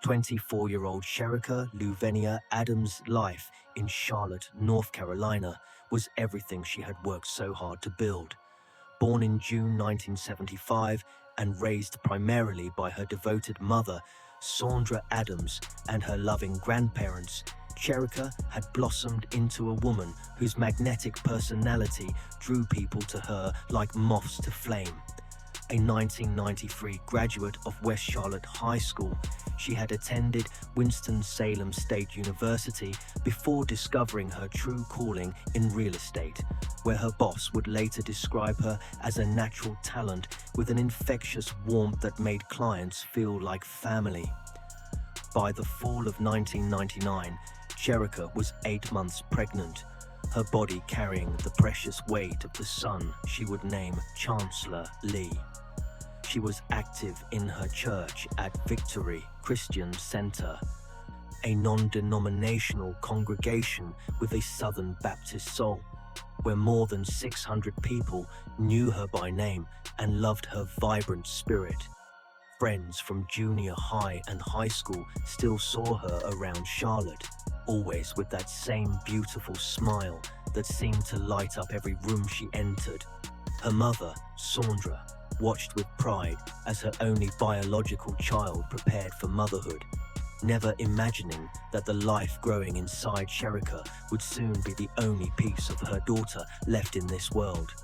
24-year-old Cherica Adams' life in Charlotte, North Carolina, was everything she had worked so hard to build. Born in June 1975 and raised primarily by her devoted mother, Sandra Adams, and her loving grandparents, Cherica had blossomed into a woman whose magnetic personality drew people to her like moths to flame. A 1993 graduate of West Charlotte High School, she had attended Winston-Salem State University before discovering her true calling in real estate, where her boss would later describe her as a natural talent with an infectious warmth that made clients feel like family. By the fall of 1999, Cherica was 8 months pregnant, her body carrying the precious weight of the son she would name Chancellor Lee. She was active in her church at Victory Christian Center, a non-denominational congregation with a Southern Baptist soul, where more than 600 people knew her by name and loved her vibrant spirit. Friends from junior high and high school still saw her around Charlotte, always with that same beautiful smile that seemed to light up every room she entered. Her mother, Sandra, watched with pride as her only biological child prepared for motherhood, never imagining that the life growing inside Cherica would soon be the only piece of her daughter left in this world.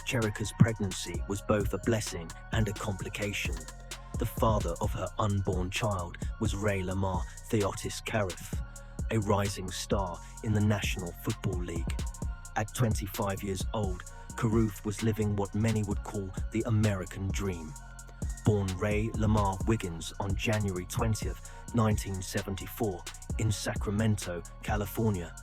Cherica's pregnancy was both a blessing and a complication. The father of her unborn child was Ray Lamar Theotis Cariff, a rising star in the National Football League. At 25 years old, Cariff was living what many would call the American dream. Born Ray Lamar Wiggins on January 20th, 1974, in Sacramento, California,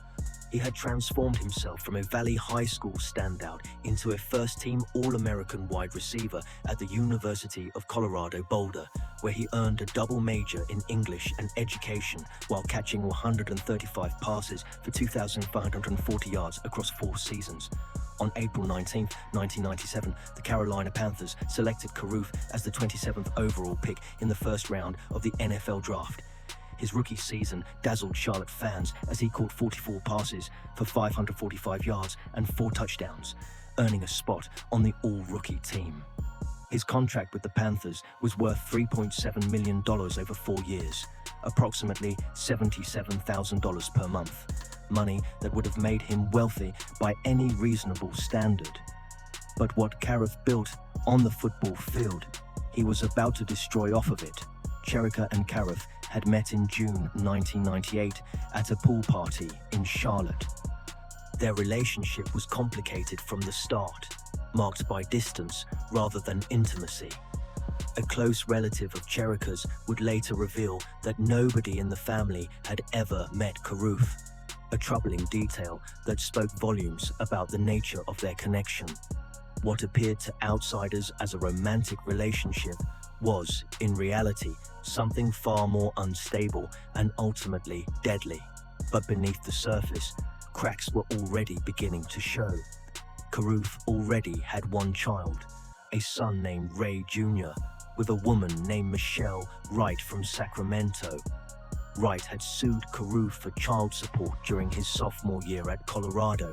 he had transformed himself from a Valley High School standout into a first-team All-American wide receiver at the University of Colorado Boulder, where he earned a double major in English and education while catching 135 passes for 2,540 yards across 4 seasons. On April 19, 1997, the Carolina Panthers selected Cariff as the 27th overall pick in the first round of the NFL Draft. His rookie season dazzled Charlotte fans as he caught 44 passes for 545 yards and 4 touchdowns, earning a spot on the all-rookie team. His contract with the Panthers was worth $3.7 million over 4 years, approximately $77,000 per month, money that would have made him wealthy by any reasonable standard. But what Cariff built on the football field, he was about to destroy off of it. Cherica and Cariff had met in June 1998 at a pool party in Charlotte. Their relationship was complicated from the start, marked by distance rather than intimacy. A close relative of Cherica's would later reveal that nobody in the family had ever met Cariff, a troubling detail that spoke volumes about the nature of their connection. What appeared to outsiders as a romantic relationship was, in reality, something far more unstable and ultimately deadly. But beneath the surface, cracks were already beginning to show. Cariff already had one child, a son named Ray Jr., with a woman named Michelle Wright from Sacramento. Wright had sued Cariff for child support during his sophomore year at Colorado,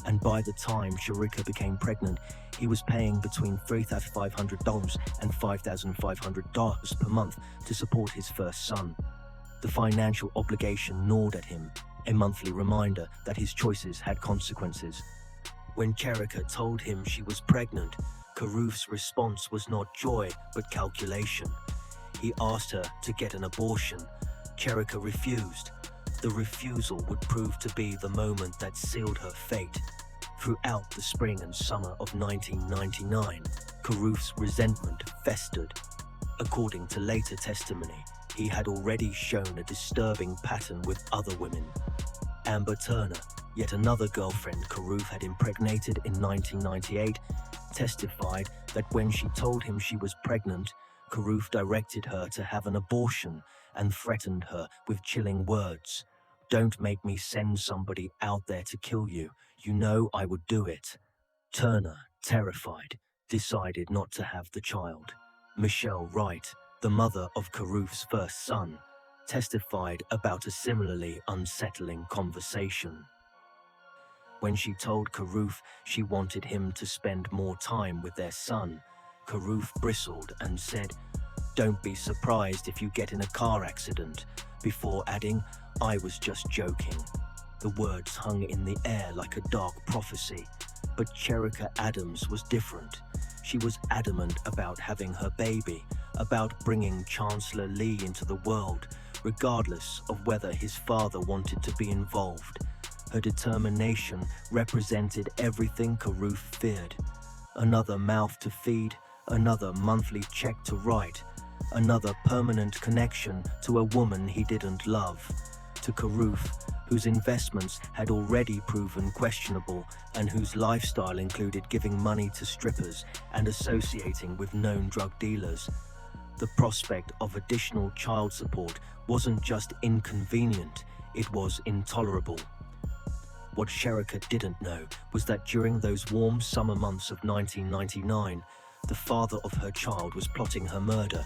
and by the time Cherica became pregnant, he was paying between $3,500 and $5,500 per month to support his first son. The financial obligation gnawed at him, a monthly reminder that his choices had consequences. When Cherica told him she was pregnant, Cariff's response was not joy but calculation. He asked her to get an abortion. Cherica refused. The refusal would prove to be the moment that sealed her fate. Throughout the spring and summer of 1999, Cariff's resentment festered. According to later testimony, he had already shown a disturbing pattern with other women. Amber Turner, yet another girlfriend Cariff had impregnated in 1998, testified that when she told him she was pregnant, Cariff directed her to have an abortion and threatened her with chilling words. "Don't make me send somebody out there to kill you. You know I would do it." Turner, terrified, decided not to have the child. Michelle Wright, the mother of Cariff's first son, testified about a similarly unsettling conversation. When she told Karuf she wanted him to spend more time with their son, Karuf bristled and said, "Don't be surprised if you get in a car accident," before adding, "I was just joking." The words hung in the air like a dark prophecy, but Cherica Adams was different. She was adamant about having her baby, about bringing Chancellor Lee into the world, regardless of whether his father wanted to be involved. Her determination represented everything Karuf feared. Another mouth to feed, another monthly check to write, another permanent connection to a woman he didn't love. To Karuf, whose investments had already proven questionable and whose lifestyle included giving money to strippers and associating with known drug dealers, the prospect of additional child support wasn't just inconvenient, it was intolerable. What Cherica didn't know was that during those warm summer months of 1999, the father of her child was plotting her murder.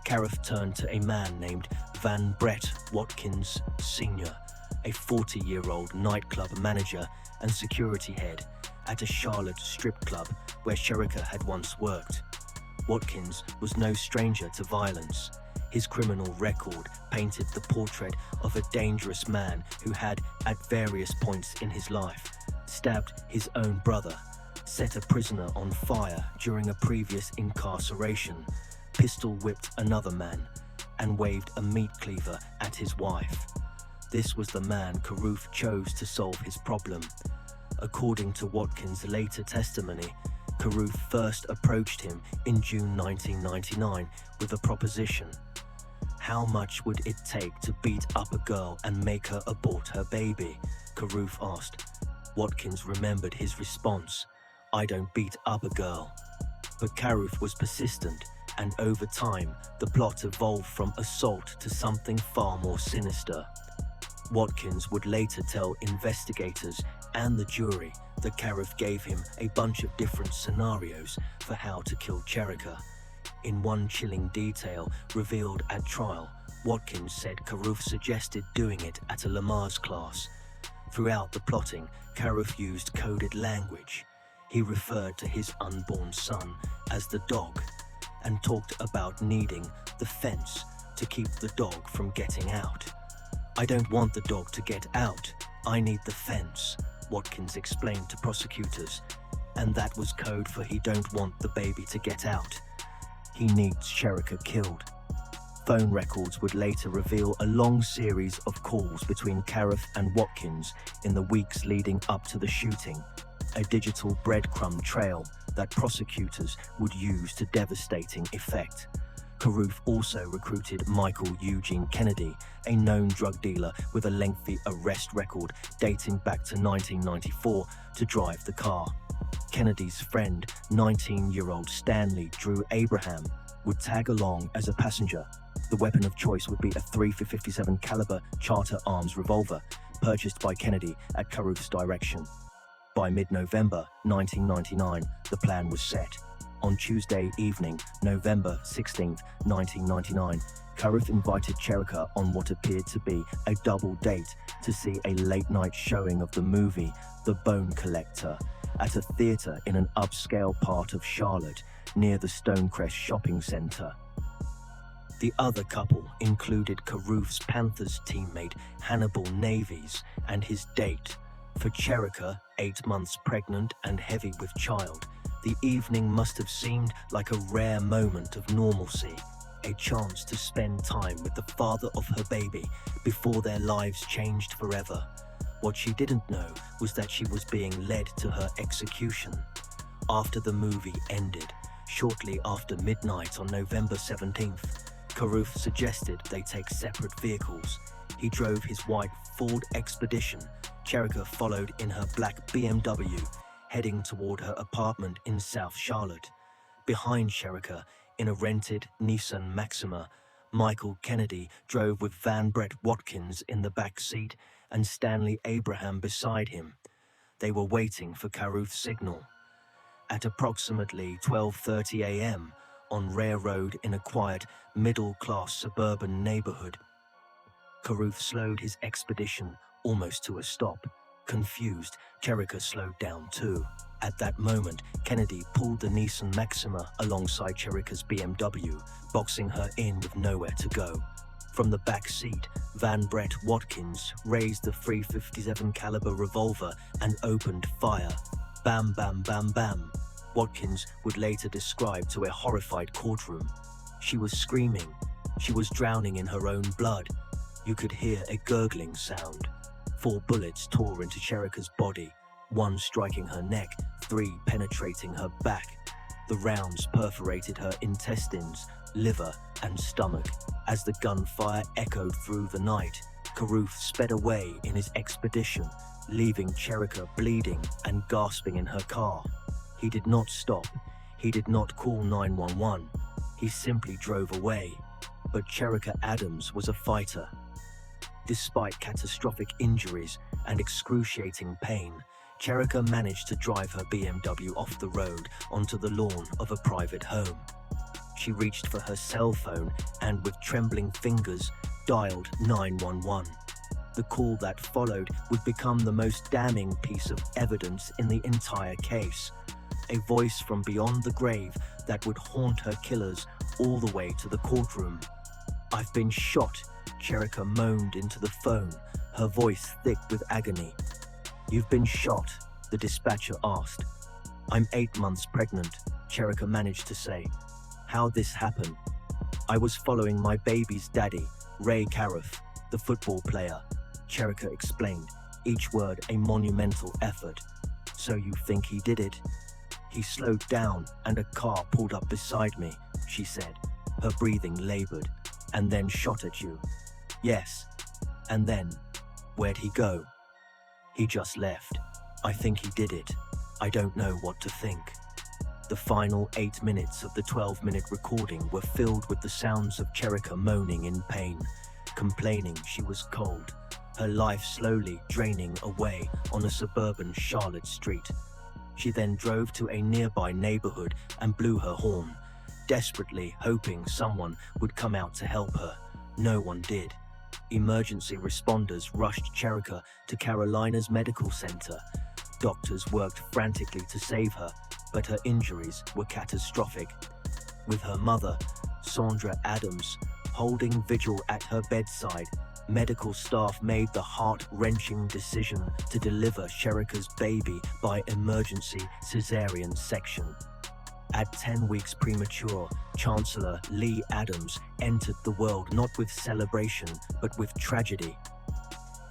Karuf turned to a man named Van Brett Watkins Sr., a 40-year-old nightclub manager and security head at a Charlotte strip club where Cherica had once worked. Watkins was no stranger to violence. His criminal record painted the portrait of a dangerous man who had, at various points in his life, stabbed his own brother, set a prisoner on fire during a previous incarceration, pistol-whipped another man, and waved a meat cleaver at his wife. This was the man Karuf chose to solve his problem. According to Watkins' later testimony, Karuf first approached him in June 1999 with a proposition. How much would it take to beat up a girl and make her abort her baby? Karuf asked. Watkins remembered his response. "I don't beat up a girl." But Karuf was persistent, and over time, the plot evolved from assault to something far more sinister. Watkins would later tell investigators and the jury that Karuf gave him a bunch of different scenarios for how to kill Cherica. In one chilling detail revealed at trial, Watkins said Karuf suggested doing it at a Lamaze class. Throughout the plotting, Karuf used coded language. He referred to his unborn son as the dog and talked about needing the fence to keep the dog from getting out. "I don't want the dog to get out, I need the fence," Watkins explained to prosecutors, and that was code for "he don't want the baby to get out. He needs Cherica killed." Phone records would later reveal a long series of calls between Karuf and Watkins in the weeks leading up to the shooting, a digital breadcrumb trail that prosecutors would use to devastating effect. Karuf also recruited Michael Eugene Kennedy, a known drug dealer with a lengthy arrest record dating back to 1994, to drive the car. Kennedy's friend, 19-year-old Stanley Drew Abraham, would tag along as a passenger. The weapon of choice would be a .357 caliber Charter Arms revolver, purchased by Kennedy at Karuf's direction. By mid-November 1999, the plan was set. On Tuesday evening, November 16, 1999, Karuf invited Cherica on what appeared to be a double date to see a late-night showing of the movie The Bone Collector at a theater in an upscale part of Charlotte near the Stonecrest shopping center. The other couple included Karuf's Panthers teammate Hannibal Navies and his date. For Cherica, 8 months pregnant and heavy with child, the evening must have seemed like a rare moment of normalcy, a chance to spend time with the father of her baby before their lives changed forever. What she didn't know was that she was being led to her execution. After the movie ended, shortly after midnight on November 17th, Karuf suggested they take separate vehicles. He drove his white Ford Expedition. Cherica followed in her black BMW, heading toward her apartment in South Charlotte. Behind Cherica, in a rented Nissan Maxima, Michael Kennedy drove with Van Brett Watkins in the back seat and Stanley Abraham beside him. They were waiting for Karuf's signal. At approximately 12:30 a.m., on Rare Road in a quiet, middle-class suburban neighborhood, Carruth slowed his expedition almost to a stop. Confused, Cherica slowed down too. At that moment, Kennedy pulled the Nissan Maxima alongside Cherica's BMW, boxing her in with nowhere to go. From the back seat, Van Brett Watkins raised the .357 caliber revolver and opened fire. Bam, bam, bam, bam. Watkins would later describe to a horrified courtroom. She was screaming. She was drowning in her own blood. You could hear a gurgling sound. 4 bullets tore into Cherica's body, 1 striking her neck, 3 penetrating her back. The rounds perforated her intestines, liver, and stomach. As the gunfire echoed through the night, Carruth sped away in his expedition, leaving Cherica bleeding and gasping in her car. He did not stop. He did not call 911. He simply drove away. But Cherica Adams was a fighter. Despite catastrophic injuries and excruciating pain, Cherica managed to drive her BMW off the road onto the lawn of a private home. She reached for her cell phone and, with trembling fingers, dialed 911. The call that followed would become the most damning piece of evidence in the entire case. A voice from beyond the grave that would haunt her killers all the way to the courtroom. "I've been shot," Cherica moaned into the phone, her voice thick with agony. "You've been shot?" the dispatcher asked. "I'm 8 months pregnant," Cherica managed to say. "How'd this happen?" "I was following my baby's daddy, Ray Carruth, the football player," Cherica explained, each word a monumental effort. "So you think he did it?" "He slowed down and a car pulled up beside me," she said, her breathing labored. "And then shot at you." "Yes." "And then, where'd he go?" "He just left. I think he did it. I don't know what to think." The final 8 minutes of the 12-minute recording were filled with the sounds of Cherica moaning in pain, complaining she was cold, her life slowly draining away on a suburban Charlotte street. She then drove to a nearby neighborhood and blew her horn, desperately hoping someone would come out to help her. No one did. Emergency responders rushed Cherica to Carolina's medical center. Doctors worked frantically to save her, but her injuries were catastrophic. With her mother, Sandra Adams, holding vigil at her bedside, medical staff made the heart-wrenching decision to deliver Cherica's baby by emergency cesarean section. At 10 weeks premature, Chancellor Lee Adams entered the world not with celebration, but with tragedy.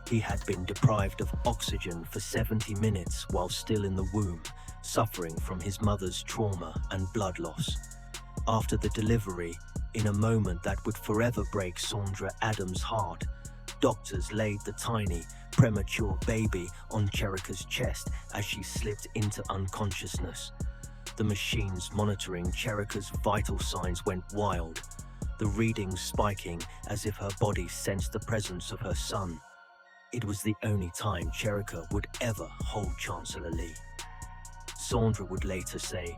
He had been deprived of oxygen for 70 minutes while still in the womb, suffering from his mother's trauma and blood loss. After the delivery, in a moment that would forever break Sandra Adams' heart, doctors laid the tiny, premature baby on Cherica's chest as she slipped into unconsciousness. The machines monitoring Cherica's vital signs went wild, the readings spiking as if her body sensed the presence of her son. It was the only time Cherica would ever hold Chancellor Lee. Sandra would later say,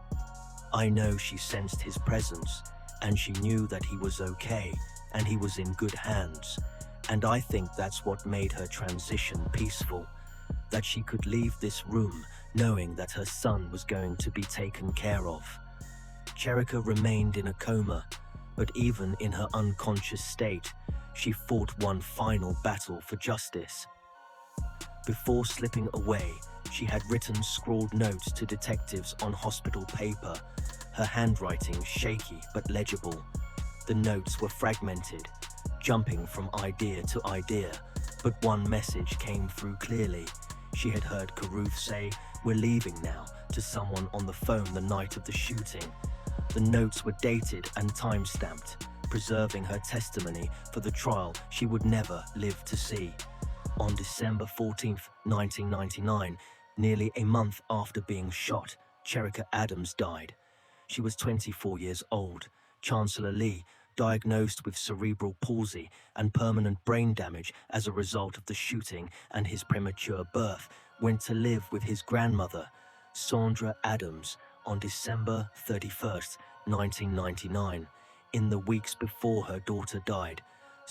"I know she sensed his presence, and she knew that he was okay, and he was in good hands. And I think that's what made her transition peaceful, that she could leave this room knowing that her son was going to be taken care of." Cherica remained in a coma, but even in her unconscious state, she fought one final battle for justice. Before slipping away, she had written scrawled notes to detectives on hospital paper, her handwriting shaky but legible. The notes were fragmented, jumping from idea to idea, but one message came through clearly. She had heard Carruth say, "We're leaving now," to someone on the phone the night of the shooting. The notes were dated and time-stamped, preserving her testimony for the trial she would never live to see. On December 14, 1999, nearly a month after being shot, Cherica Adams died. She was 24 years old. Chancellor Lee, diagnosed with cerebral palsy and permanent brain damage as a result of the shooting and his premature birth, went to live with his grandmother, Sandra Adams, on December 31, 1999. In the weeks before her daughter died,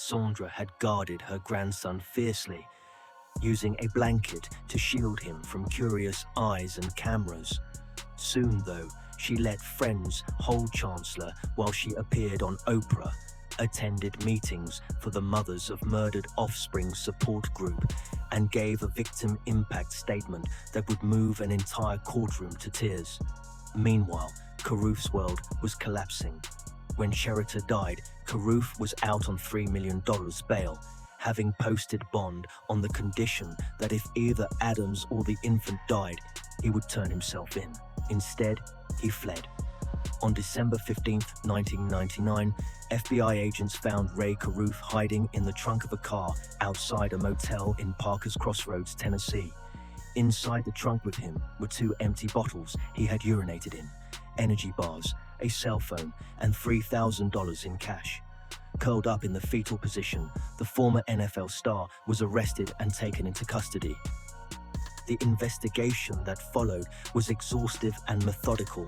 Sandra had guarded her grandson fiercely, using a blanket to shield him from curious eyes and cameras. Soon, though, she let friends hold Chancellor while she appeared on Oprah, attended meetings for the Mothers of Murdered Offspring support group, and gave a victim impact statement that would move an entire courtroom to tears. Meanwhile, Carouf's world was collapsing. When Cherica died, Carouf was out on $3 million bail, having posted bond on the condition that if either Adams or the infant died, he would turn himself in. Instead, he fled. On December 15, 1999, FBI agents found Ray Carouf hiding in the trunk of a car outside a motel in Parker's Crossroads, Tennessee. Inside the trunk with him were 2 empty bottles he had urinated in, energy bars, a cell phone, and $3,000 in cash. Curled up in the fetal position, the former NFL star was arrested and taken into custody. The investigation that followed was exhaustive and methodical.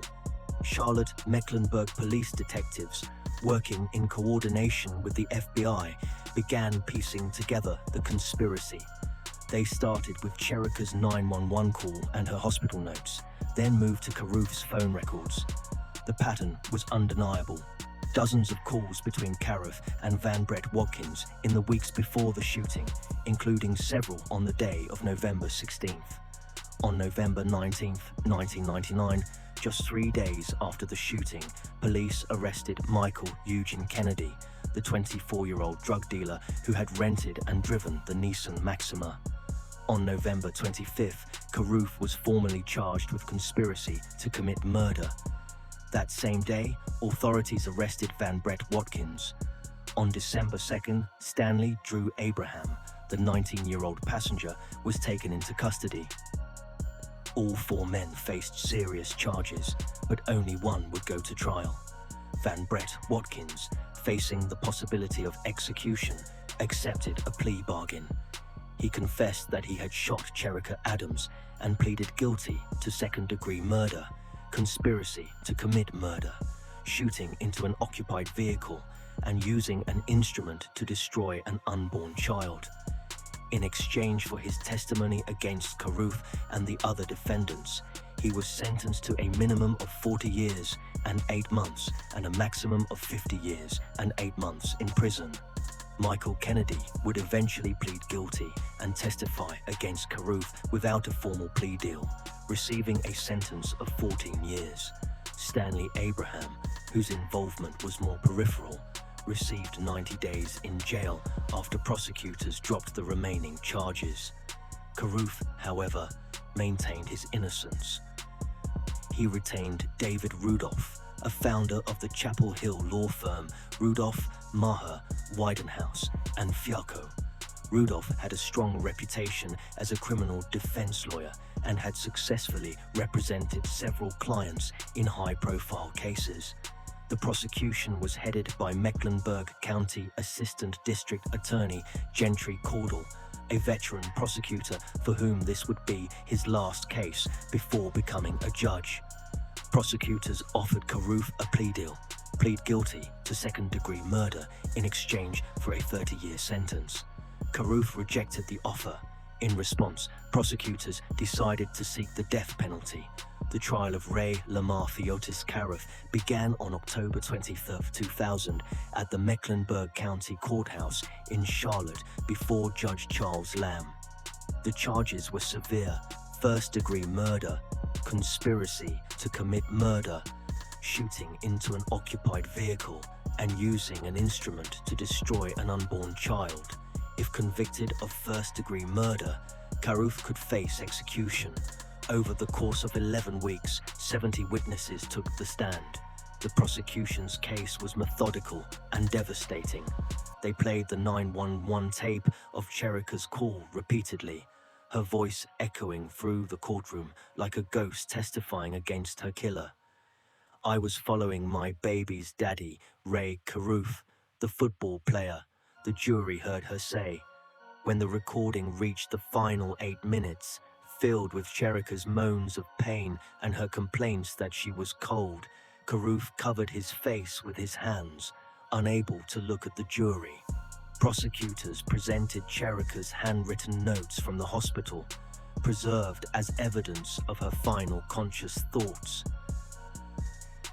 Charlotte Mecklenburg police detectives, working in coordination with the FBI, began piecing together the conspiracy. They started with Cherica's 911 call and her hospital notes, then moved to Carouf's phone records. The pattern was undeniable. Dozens of calls between Carouf and Van Brett Watkins in the weeks before the shooting, including several on the day of November 16th. On November 19th, 1999, just 3 days after the shooting, police arrested Michael Eugene Kennedy, the 24-year-old drug dealer who had rented and driven the Nissan Maxima. On November 25th, Carouf was formally charged with conspiracy to commit murder. That same day, authorities arrested Van Brett Watkins. On December 2nd, Stanley Drew Abraham, the 19-year-old passenger, was taken into custody. All 4 men faced serious charges, but only one would go to trial. Van Brett Watkins, facing the possibility of execution, accepted a plea bargain. He confessed that he had shot Cherica Adams and pleaded guilty to second-degree murder, conspiracy to commit murder, shooting into an occupied vehicle, and using an instrument to destroy an unborn child. In exchange for his testimony against Carouf and the other defendants, he was sentenced to a minimum of 40 years and 8 months and a maximum of 50 years and 8 months in prison. Michael Kennedy would eventually plead guilty and testify against Carouf without a formal plea deal, receiving a sentence of 14 years. Stanley Abraham, whose involvement was more peripheral, received 90 days in jail after prosecutors dropped the remaining charges. Carouf, however, maintained his innocence. He retained David Rudolph, a founder of the Chapel Hill law firm Rudolph, Maher, Widenhouse, and Fialko. Rudolph had a strong reputation as a criminal defense lawyer and had successfully represented several clients in high-profile cases. The prosecution was headed by Mecklenburg County Assistant District Attorney Gentry Cordell, a veteran prosecutor for whom this would be his last case before becoming a judge. Prosecutors offered Carouf a plea deal, plead guilty to second-degree murder in exchange for a 30-year sentence. Carouf rejected the offer. In response, prosecutors decided to seek the death penalty. The trial of Ray Lamar Theotis Carouf began on October 23, 2000 at the Mecklenburg County Courthouse in Charlotte before Judge Charles Lamb. The charges were severe: first-degree murder, conspiracy to commit murder, shooting into an occupied vehicle, and using an instrument to destroy an unborn child. If convicted of first-degree murder, Carouf could face execution. Over the course of 11 weeks, 70 witnesses took the stand. The prosecution's case was methodical and devastating. They played the 911 tape of Cherica's call repeatedly, her voice echoing through the courtroom like a ghost testifying against her killer. "I was following my baby's daddy, Ray Carouf, the football player," the jury heard her say. When the recording reached the final 8 minutes, filled with Cherica's moans of pain and her complaints that she was cold, Carouf covered his face with his hands, unable to look at the jury. Prosecutors presented Cherica's handwritten notes from the hospital, preserved as evidence of her final conscious thoughts.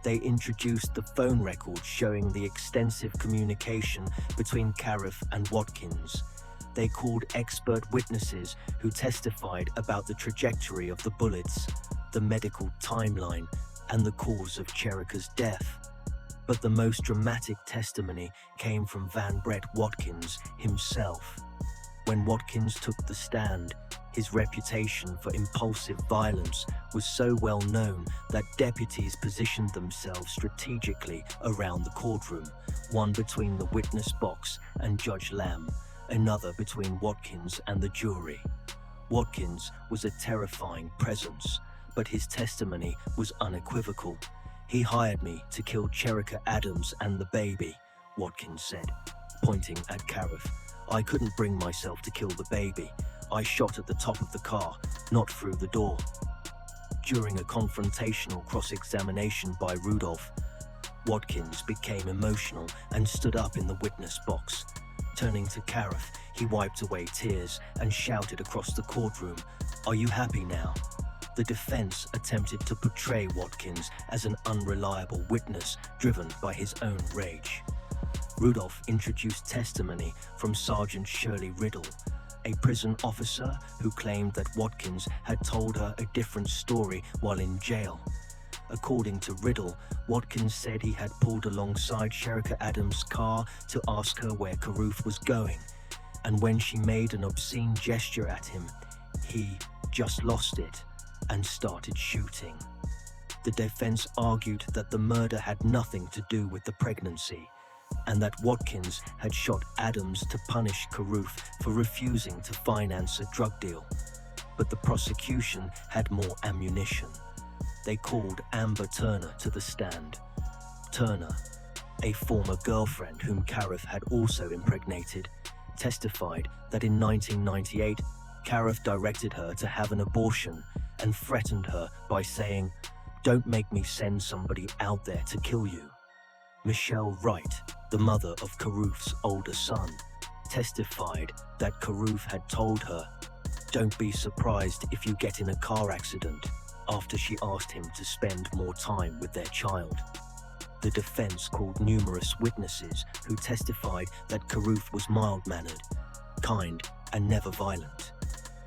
They introduced the phone records showing the extensive communication between Cariff and Watkins. They called expert witnesses who testified about the trajectory of the bullets, the medical timeline, and the cause of Cherica's death. But the most dramatic testimony came from Van Brett Watkins himself. When Watkins took the stand, his reputation for impulsive violence was so well known that deputies positioned themselves strategically around the courtroom, one between the witness box and Judge Lamb, another between Watkins and the jury. Watkins was a terrifying presence, but his testimony was unequivocal. "He hired me to kill Cherica Adams and the baby," Watkins said, pointing at Cariff. "I couldn't bring myself to kill the baby. I shot at the top of the car, not through the door." During a confrontational cross-examination by Rudolph, Watkins became emotional and stood up in the witness box. Turning to Cariff, he wiped away tears and shouted across the courtroom, "Are you happy now?" The defense attempted to portray Watkins as an unreliable witness driven by his own rage. Rudolph introduced testimony from Sergeant Shirley Riddle, a prison officer who claimed that Watkins had told her a different story while in jail. According to Riddle, Watkins said he had pulled alongside Cherica Adams' car to ask her where Carruth was going, and when she made an obscene gesture at him, he just lost it and started shooting. The defense argued that the murder had nothing to do with the pregnancy, and that Watkins had shot Adams to punish Carruth for refusing to finance a drug deal. But the prosecution had more ammunition. They called Amber Turner to the stand. Turner, a former girlfriend whom Cariff had also impregnated, testified that in 1998, Cariff directed her to have an abortion and threatened her by saying, "Don't make me send somebody out there to kill you." Michelle Wright, the mother of Carruth's older son, testified that Carruth had told her, "Don't be surprised if you get in a car accident," after she asked him to spend more time with their child. The defense called numerous witnesses who testified that Carruth was mild-mannered, kind, and never violent.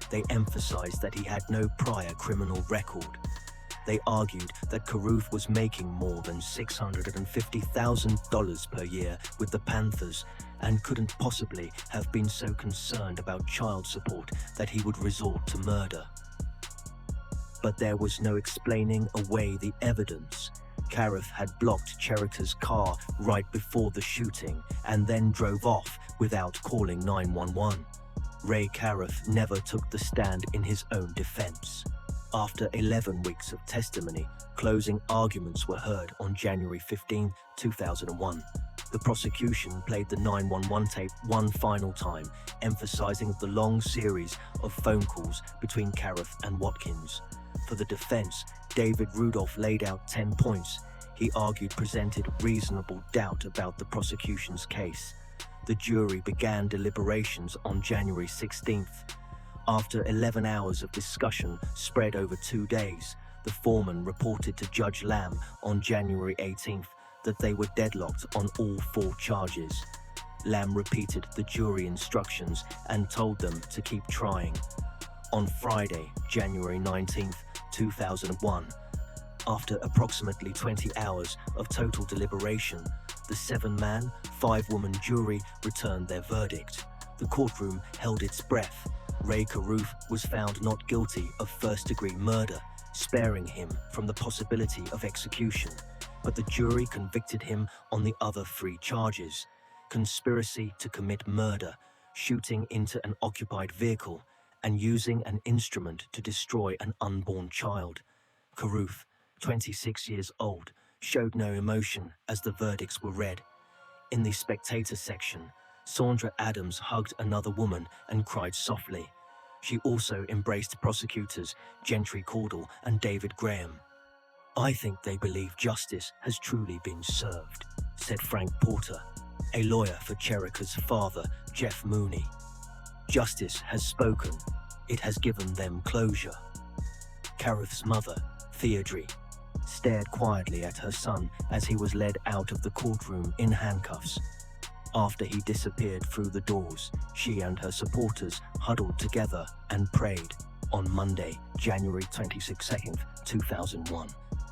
They emphasized that he had no prior criminal record. They argued that Carruth was making more than $650,000 per year with the Panthers and couldn't possibly have been so concerned about child support that he would resort to murder. But there was no explaining away the evidence. Cariff had blocked Cherica's car right before the shooting and then drove off without calling 911. Ray Cariff never took the stand in his own defense. After 11 weeks of testimony, closing arguments were heard on January 15, 2001. The prosecution played the 911 tape one final time, emphasizing the long series of phone calls between Cariff and Watkins. For the defense, David Rudolph laid out 10 points he argued presented reasonable doubt about the prosecution's case. The jury began deliberations on January 16th. After 11 hours of discussion spread over 2 days, the foreman reported to Judge Lamb on January 18th that they were deadlocked on all 4 charges. Lamb repeated the jury instructions and told them to keep trying. On Friday, January 19th, 2001, after approximately 20 hours of total deliberation, the 7-man, 5-woman jury returned their verdict. The courtroom held its breath. Ray Carruth was found not guilty of first-degree murder, sparing him from the possibility of execution, but the jury convicted him on the other 3 charges: conspiracy to commit murder, shooting into an occupied vehicle, and using an instrument to destroy an unborn child. Carruth, 26 years old, showed no emotion as the verdicts were read. In the spectator section, Cherica Adams hugged another woman and cried softly. She also embraced prosecutors Gentry Caudle and David Graham. "I think they believe justice has truly been served," said Frank Porter, a lawyer for Cherica's father, Jeff Mooney. Justice has spoken. It has given them closure. Kareth's mother, Theodore, stared quietly at her son as he was led out of the courtroom in handcuffs. After he disappeared through the doors, she and her supporters huddled together and prayed. On Monday, January 22, 2001,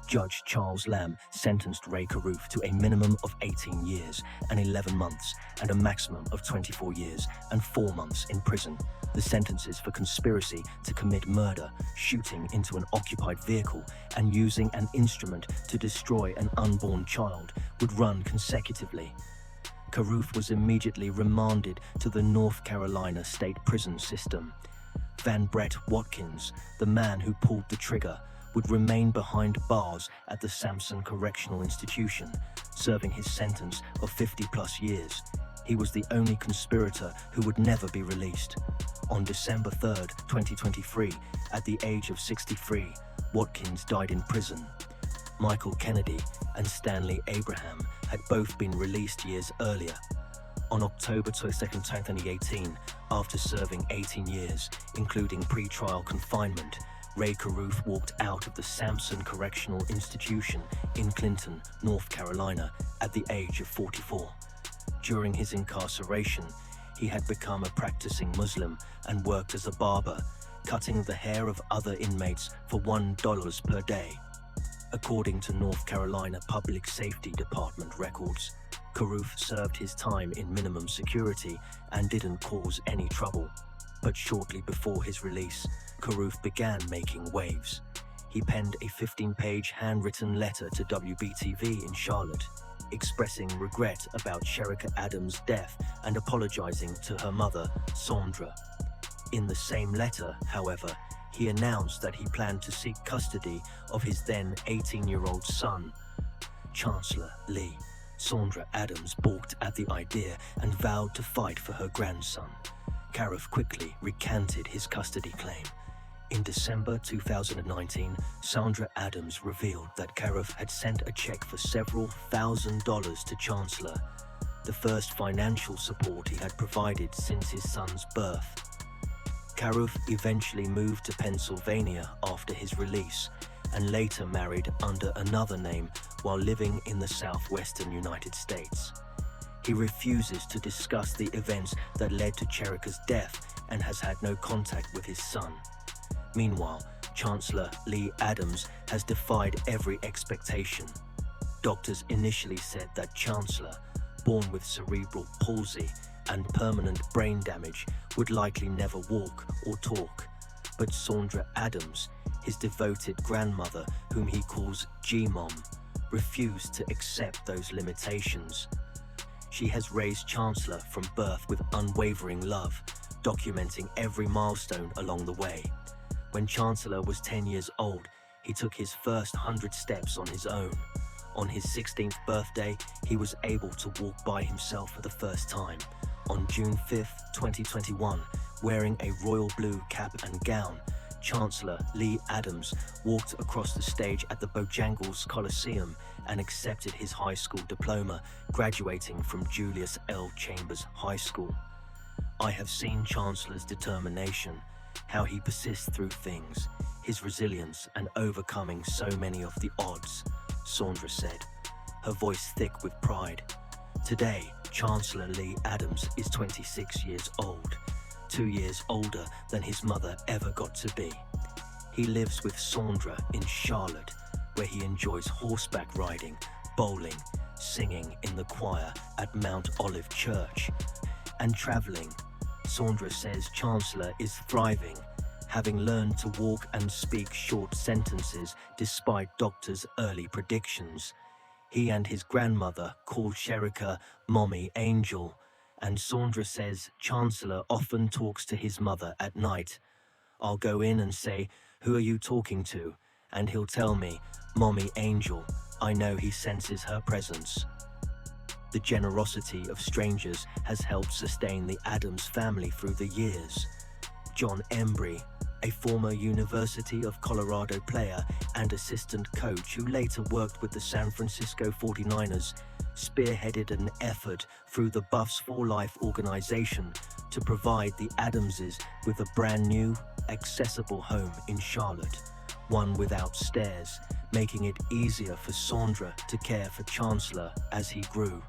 Judge Charles Lamb sentenced Ray Carruth to a minimum of 18 years and 11 months and a maximum of 24 years and 4 months in prison. The sentences for conspiracy to commit murder, shooting into an occupied vehicle, and using an instrument to destroy an unborn child would run consecutively. Carruth was immediately remanded to the North Carolina state prison system. Van Brett Watkins, the man who pulled the trigger, would remain behind bars at the Sampson Correctional Institution, serving his sentence of 50+ years. He was the only conspirator who would never be released. On December 3, 2023, at the age of 63, Watkins died in prison. Michael Kennedy and Stanley Abraham had both been released years earlier. On October 22, 2018, after serving 18 years, including pre-trial confinement, Ray Carruth walked out of the Sampson Correctional Institution in Clinton, North Carolina, at the age of 44. During his incarceration, he had become a practicing Muslim and worked as a barber, cutting the hair of other inmates for $1 per day. According to North Carolina Public Safety Department records, Carruth served his time in minimum security and didn't cause any trouble. But shortly before his release, Carruth began making waves. He penned a 15-page handwritten letter to WBTV in Charlotte, expressing regret about Cherica Adams' death and apologizing to her mother, Sandra. In the same letter, however, he announced that he planned to seek custody of his then 18-year-old son, Chancellor Lee. Sandra Adams balked at the idea and vowed to fight for her grandson. Carruth quickly recanted his custody claim. In December 2019, Sandra Adams revealed that Carruth had sent a check for several $1,000s to Chancellor, the first financial support he had provided since his son's birth. Carruth eventually moved to Pennsylvania after his release and later married under another name while living in the southwestern United States. He refuses to discuss the events that led to Cherica's death and has had no contact with his son. Meanwhile, Chancellor Lee Adams has defied every expectation. Doctors initially said that Chancellor, born with cerebral palsy and permanent brain damage, would likely never walk or talk. But Sandra Adams, his devoted grandmother, whom he calls G-Mom, refused to accept those limitations. She has raised Chancellor from birth with unwavering love, documenting every milestone along the way. When Chancellor was 10 years old, he took his first 100 steps on his own. On his 16th birthday, he was able to walk by himself for the first time. On June 5, 2021, wearing a royal blue cap and gown, Chancellor Lee Adams walked across the stage at the Bojangles Coliseum and accepted his high school diploma, graduating from Julius L. Chambers High School. I have seen Chancellor's determination, how he persists through things, his resilience and overcoming so many of the odds, Sandra said, her voice thick with pride. Today, Chancellor Lee Adams is 26 years old, 2 years older than his mother ever got to be. He lives with Sandra in Charlotte, where he enjoys horseback riding, bowling, singing in the choir at Mount Olive Church, and traveling. Sandra says Chancellor is thriving, having learned to walk and speak short sentences despite doctors' early predictions. He and his grandmother call Cherica Mommy Angel, and Sandra says Chancellor often talks to his mother at night. I'll go in and say, "Who are you talking to?" And he'll tell me, "Mommy Angel." I know he senses her presence. The generosity of strangers has helped sustain the Adams family through the years. John Embry, a former University of Colorado player and assistant coach who later worked with the San Francisco 49ers, spearheaded an effort through the Buffs for Life organization to provide the Adamses with a brand new, accessible home in Charlotte, one without stairs, making it easier for Sandra to care for Chancellor as he grew.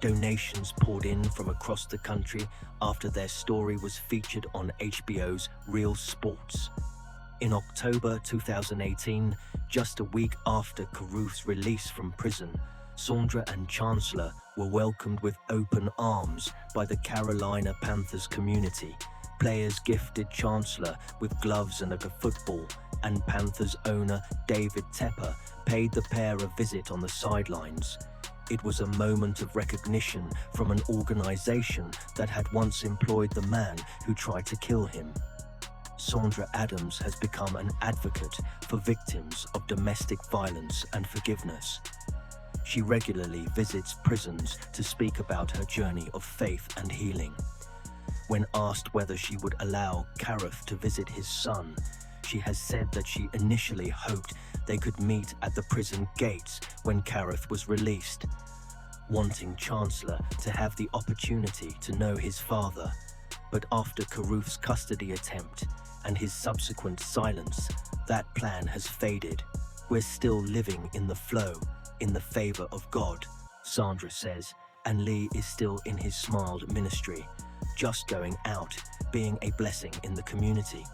Donations poured in from across the country after their story was featured on HBO's Real Sports. In October 2018, just a week after Carruth's release from prison, Sandra and Chancellor were welcomed with open arms by the Carolina Panthers community. Players gifted Chancellor with gloves and a football, and Panthers owner David Tepper paid the pair a visit on the sidelines. It was a moment of recognition from an organization that had once employed the man who tried to kill him. Sandra Adams has become an advocate for victims of domestic violence and forgiveness. She regularly visits prisons to speak about her journey of faith and healing. When asked whether she would allow Carruth to visit his son, she has said that she initially hoped they could meet at the prison gates when Carruth was released, wanting Chancellor to have the opportunity to know his father. But after Carruth's custody attempt and his subsequent silence, that plan has faded. We're still living in the flow, in the favor of God, Sandra says, and Lee is still in his smiled ministry, just going out, being a blessing in the community.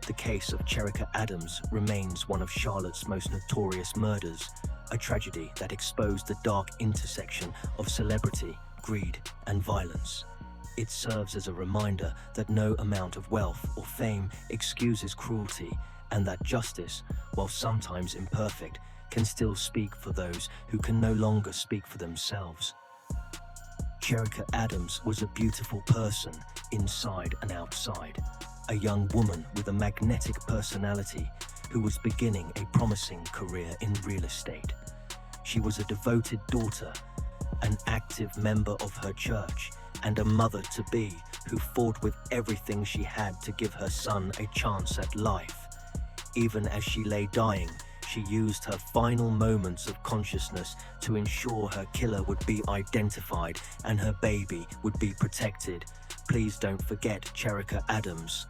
The case of Cherica Adams remains one of Charlotte's most notorious murders, a tragedy that exposed the dark intersection of celebrity, greed, and violence. It serves as a reminder that no amount of wealth or fame excuses cruelty, and that justice, while sometimes imperfect, can still speak for those who can no longer speak for themselves. Cherica Adams was a beautiful person, inside and outside, a young woman with a magnetic personality who was beginning a promising career in real estate. She was a devoted daughter, an active member of her church, and a mother-to-be who fought with everything she had to give her son a chance at life. Even as she lay dying, she used her final moments of consciousness to ensure her killer would be identified and her baby would be protected. Please don't forget Cherica Adams.